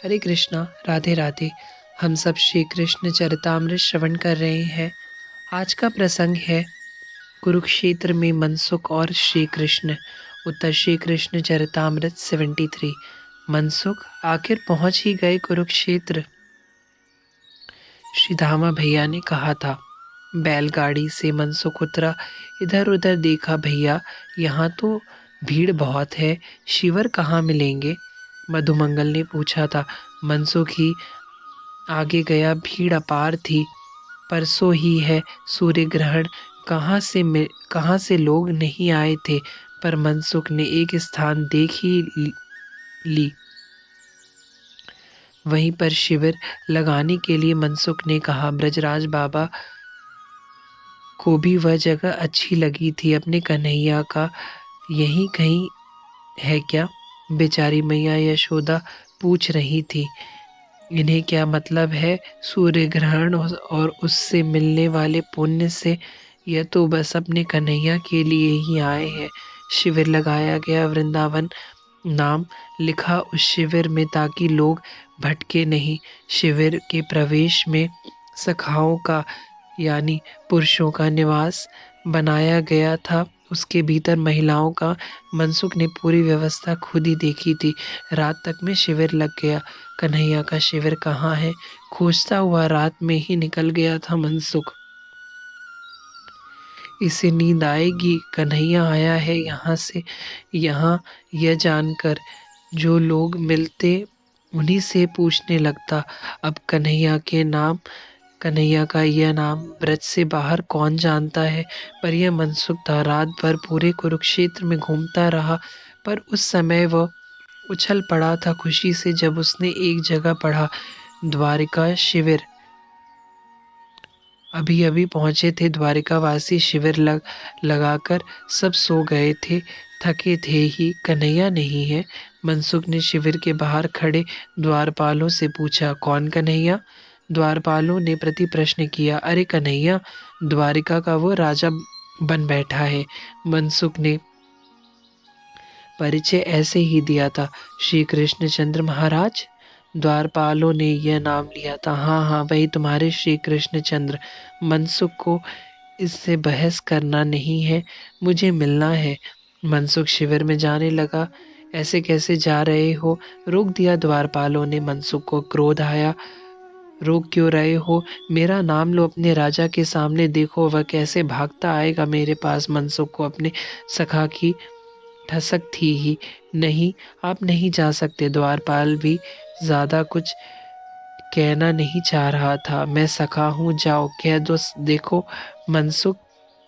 हरे कृष्णा, राधे राधे। हम सब श्री कृष्ण चरितामृत श्रवण कर रहे हैं। आज का प्रसंग है कुरुक्षेत्र में मनसुख और श्री कृष्ण। उत्तर श्री कृष्ण चरितामृत 73। मनसुख आखिर पहुंच ही गए कुरुक्षेत्र। श्री धामा भैया ने कहा था। बैलगाड़ी से मनसुख उतरा। इधर उधर देखा। भैया, यहाँ तो भीड़ बहुत है, शिविर कहाँ मिलेंगे? मधुमंगल ने पूछा था। मनसुख ही आगे गया। भीड़ अपार थी। परसों ही है सूर्य ग्रहण। कहाँ से लोग नहीं आए थे, पर मनसुख ने एक स्थान देख ही ली। वहीं पर शिविर लगाने के लिए मनसुख ने कहा। ब्रजराज बाबा को भी वह जगह अच्छी लगी थी। अपने कन्हैया का यहीं कहीं है क्या? बेचारी मैया यशोदा पूछ रही थी। इन्हें क्या मतलब है सूर्य ग्रहण और उससे मिलने वाले पुण्य से? यह तो बस अपने कन्हैया के लिए ही आए हैं। शिविर लगाया गया। वृंदावन नाम लिखा उस शिविर में, ताकि लोग भटके नहीं। शिविर के प्रवेश में सखाओं का यानी पुरुषों का निवास बनाया गया था। उसके भीतर महिलाओं का। मनसुख ने पूरी व्यवस्था खुद ही देखी थी। रात तक में शिविर लग गया। कन्हैया का शिविर कहाँ है? खोजता हुआ रात में ही निकल गया था मनसुख। इसे नींद आएगी, कन्हैया आया है यहाँ से यहाँ, यह जानकर जो लोग मिलते उन्हीं से पूछने लगता। अब कन्हैया का यह नाम ब्रज से बाहर कौन जानता है? पर यह मनसुख था। रात भर पूरे कुरुक्षेत्र में घूमता रहा, पर उस समय वह उछल पड़ा था खुशी से जब उसने एक जगह पढ़ा, द्वारिका शिविर। अभी अभी पहुंचे थे द्वारिकावासी। शिविर लगाकर सब सो गए थे, थके थे ही। कन्हैया नहीं है। मनसुख ने शिविर के बाहर खड़े द्वारपालों से पूछा। कौन कन्हैया? द्वारपालों ने प्रति प्रश्न किया। अरे कन्हैया, द्वारिका का वो राजा बन बैठा है। मनसुख ने परिचय ऐसे ही दिया था। श्री कृष्णचंद्र महाराज। द्वारपालों ने यह नाम लिया था। हाँ हाँ, वही तुम्हारे श्री कृष्णचंद्र। मनसुख को इससे बहस करना नहीं है, मुझे मिलना है। मनसुख शिविर में जाने लगा। ऐसे कैसे जा रहे हो? रोक दिया द्वारपालों ने। मनसुख को क्रोध आया। रोक क्यों रहे हो? मेरा नाम लो अपने राजा के सामने, देखो वह कैसे भागता आएगा मेरे पास। मनसुख को अपने सखा की ठसक थी ही। नहीं, आप नहीं जा सकते। द्वारपाल भी ज्यादा कुछ कहना नहीं चाह रहा था। मैं सखा हूँ, जाओ कह दो। देखो, मनसुख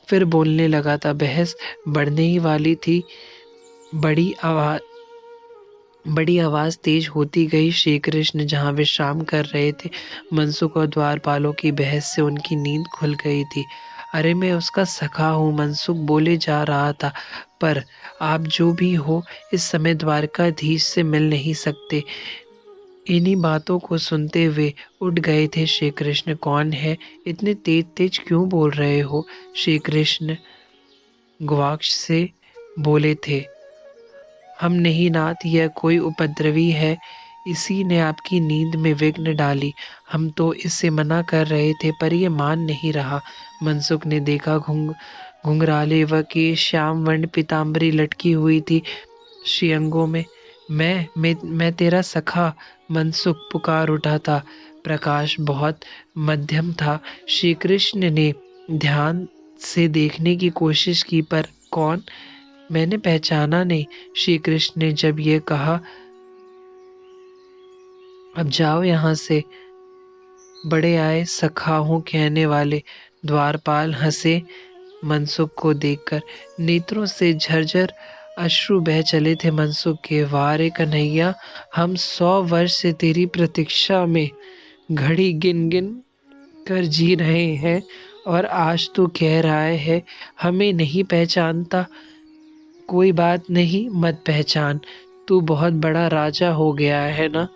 फिर बोलने लगा था। बहस बढ़ने ही वाली थी। बड़ी आवाज बड़ी आवाज तेज होती गई। श्री कृष्ण जहाँ विश्राम कर रहे थे, मनसुख और द्वारपालों की बहस से उनकी नींद खुल गई थी। अरे मैं उसका सखा हूँ, मनसुख बोले जा रहा था, पर आप जो भी हो इस समय द्वारकाधीश से मिल नहीं सकते। इन्हीं बातों को सुनते हुए उठ गए थे श्री कृष्ण। कौन है? इतने तेज तेज क्यों बोल रहे हो? श्री कृष्ण गवाक्ष से बोले थे। हम नहीं नाथ, यह कोई उपद्रवी है, इसी ने आपकी नींद में विघ्न डाली। हम तो इससे मना कर रहे थे, पर यह मान नहीं रहा। मनसुख ने देखा घुंघराले व की श्याम वर्ण पीताम्बरी लटकी हुई थी श्रीअंगों में। मैं तेरा सखा। मनसुख पुकार उठा था। प्रकाश बहुत मध्यम था। श्री कृष्ण ने ध्यान से देखने की कोशिश की, पर कौन? मैंने पहचाना नहीं। श्री कृष्ण ने जब ये कहा, अब जाओ यहाँ से। बड़े आए सखा हूँ कहने वाले। द्वारपाल हंसे मनसुख को देखकर। नेत्रों से झरझर अश्रु बह चले थे मनसुख के। वारे कन्हैया, हम 100 वर्ष से तेरी प्रतीक्षा में घड़ी गिन गिन कर जी रहे हैं, और आज तू कह रहा है हमें नहीं पहचानता। कोई बात नहीं, मत पहचान। तू बहुत बड़ा राजा हो गया है ना?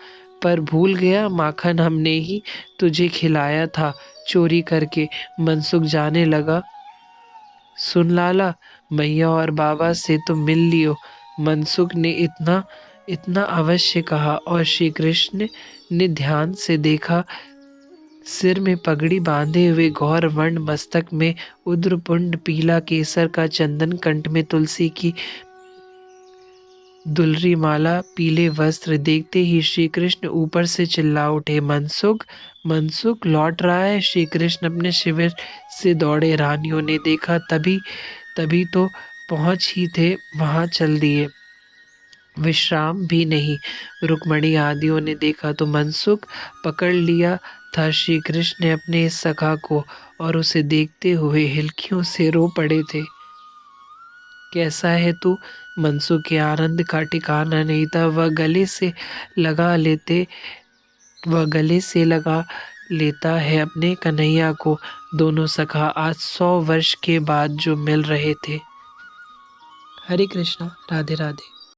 पर भूल गया, माखन हमने ही तुझे खिलाया था चोरी करके। मनसुख जाने लगा। सुन लाला, मैया और बाबा से तो मिल लियो। मनसुख ने इतना अवश्य कहा और श्री कृष्ण ने ध्यान से देखा। सिर में पगड़ी बांधे हुए गौर वर्ण, मस्तक में उद्रपुंड, पीला केसर का चंदन, कंठ में तुलसी की दुलरी माला, पीले वस्त्र। देखते ही श्री कृष्ण ऊपर से चिल्ला उठे, मनसुख मनसुख लौट रहा है। श्री कृष्ण अपने शिविर से दौड़े। रानियों ने देखा, तभी तभी तो पहुंच ही थे, वहां चल दिए, विश्राम भी नहीं। रुक्मणी आदियों ने देखा तो मनसुख पकड़ लिया था श्री कृष्ण ने अपने इस सखा को, और उसे देखते हुए हिलकियों से रो पड़े थे। कैसा है तू? मनसुख के आनंद का ठिकाना नहीं था। वह गले से लगा लेता है अपने कन्हैया को। दोनों सखा आज 100 वर्ष के बाद जो मिल रहे थे। हरे कृष्णा, राधे राधे।